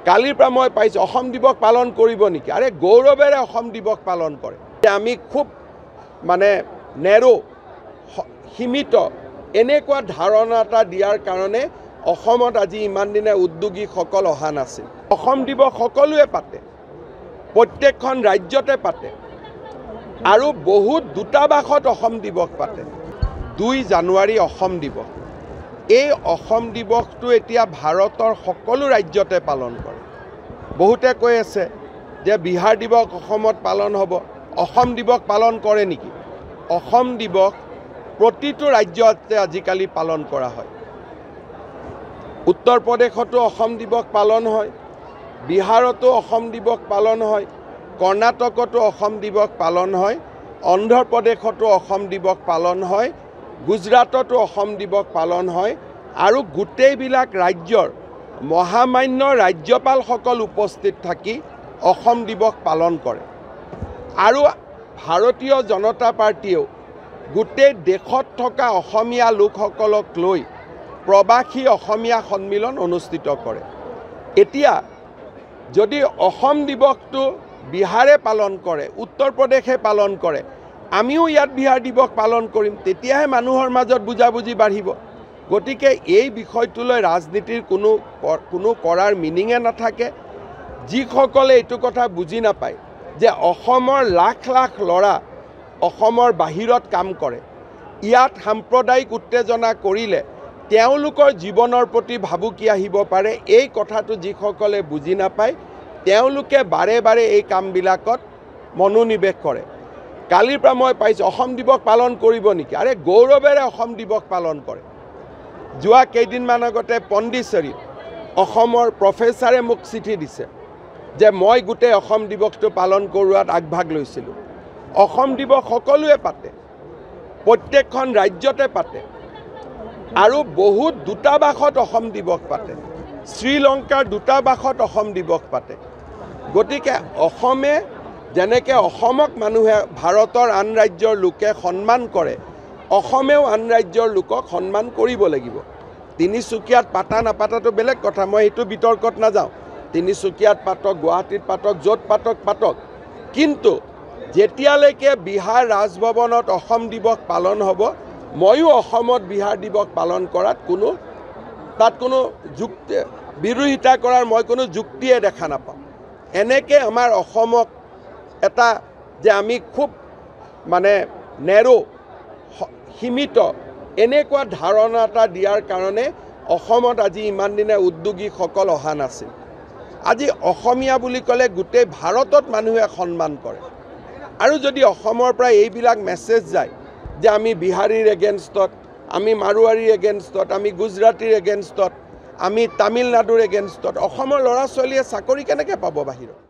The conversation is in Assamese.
কালিৰ পৰা মই পাইছোঁ অসম দিৱস পালন কৰিব নেকি? আৰে গৌৰৱেৰে অসম দিৱস পালন কৰে। আমি খুব মানে সীমিত এনেকুৱা ধাৰণা এটা দিয়াৰ কাৰণে অসমত আজি ইমান দিনে উদ্যোগীসকল অহা নাছিল। অসম দিৱস সকলোৱে পাতে, প্ৰত্যেকখন ৰাজ্যতে পাতে আৰু বহুত দূতাবাসত অসম দিৱস পাতে। 2 জানুৱাৰী অসম দিৱস। এই অসম দিৱসটো এতিয়া ভাৰতৰ সকলো ৰাজ্যতে পালন কৰে। বহুতে কৈ আছে যে বিহাৰ দিৱস অসমত পালন হ'ব। অসম দিৱস পালন কৰে নেকি? অসম দিৱস প্ৰতিটো ৰাজ্যতে আজিকালি পালন কৰা হয়। উত্তৰ প্ৰদেশতো অসম দিৱস পালন হয়, বিহাৰতো অসম দিৱস পালন হয়, কৰ্ণাটকতো অসম দিৱস পালন হয়, অন্ধ্ৰ প্ৰদেশতো অসম দিৱস পালন হয়, গুজৰাটতো অসম দিৱস পালন হয় আৰু গোটেইবিলাক ৰাজ্যৰ মহামান্য ৰাজ্যপালসকল উপস্থিত থাকি অসম দিৱস পালন কৰে। আৰু ভাৰতীয় জনতা পাৰ্টীয়েও গোটেই দেশত থকা অসমীয়া লোকসকলক লৈ প্ৰবাসী অসমীয়া সন্মিলন অনুষ্ঠিত কৰে। এতিয়া যদি অসম দিৱসটো বিহাৰে পালন কৰে, উত্তৰ প্ৰদেশে পালন কৰে, আমিও ইয়াত বিহাৰ দিৱস পালন কৰিম, তেতিয়াহে মানুহৰ মাজত বুজাবুজি বাঢ়িব। গতিকে এই বিষয়টোলৈ ৰাজনীতিৰ কোনো কৰাৰ মিনিঙে নাথাকে। যিসকলে এইটো কথা বুজি নাপায় যে অসমৰ লাখ লাখ ল'ৰা অসমৰ বাহিৰত কাম কৰে, ইয়াত সাম্প্ৰদায়িক উত্তেজনা কৰিলে তেওঁলোকৰ জীৱনৰ প্ৰতি ভাবুকি আহিব পাৰে, এই কথাটো যিসকলে বুজি নাপায় তেওঁলোকে বাৰে বাৰে এই কামবিলাকত মনোনিৱেশ কৰে। কালিৰ পৰা মই পাইছোঁ অসম দিৱস পালন কৰিব নেকি? আৰে গৌৰৱেৰে অসম দিৱস পালন কৰে। যোৱা কেইদিনমান আগতে পণ্ডিচেৰীত অসমৰ প্ৰফেচাৰে মোক চিঠি দিছে যে মই গোটেই অসম দিৱসটো পালন কৰোৱাত আগভাগ লৈছিলোঁ। অসম দিৱস সকলোৱে পাতে, প্ৰত্যেকখন ৰাজ্যতে পাতে আৰু বহুত দূতাবাসত অসম দিৱস পাতে। শ্ৰীলংকাৰ দূতাবাসত অসম দিৱস পাতে। গতিকে অসমে যেনেকৈ অসমক মানুহে ভাৰতৰ আন ৰাজ্যৰ লোকে সন্মান কৰে, অসমেও আন ৰাজ্যৰ লোকক সন্মান কৰিব লাগিব। তিনিচুকীয়াত পাতা নাপাতাটো বেলেগ কথা, মই সেইটো বিতৰ্কত নাযাওঁ। তিনিচুকীয়াত পাতক, গুৱাহাটীত পাতক, য'ত পাতক পাতক, কিন্তু যেতিয়ালৈকে বিহাৰ ৰাজভৱনত অসম দিৱস পালন হ'ব, ময়ো অসমত বিহাৰ দিৱস পালন কৰাত তাত কোনো বিৰোধিতা কৰাৰ মই কোনো যুক্তিয়ে দেখা নাপাওঁ। এনেকৈ আমাৰ অসমক এটা যে আমি খুব মানে সীমিত এনেকুৱা ধাৰণা এটা দিয়াৰ কাৰণে অসমত আজি ইমান দিনে উদ্যোগীসকল অহা নাছিল। আজি অসমীয়া বুলি ক'লে গোটেই ভাৰতত মানুহে সন্মান কৰে। আৰু যদি অসমৰ পৰা এইবিলাক মেছেজ যায় যে আমি বিহাৰীৰ এগেইনষ্টত, আমি মাৰোৱাৰীৰ এগেইনষ্টত, আমি গুজৰাটীৰ এগেইনষ্টত, আমি তামিলনাডুৰ এগেইনষ্টত, অসমৰ ল'ৰা ছোৱালীয়ে চাকৰি কেনেকৈ পাব বাহিৰত?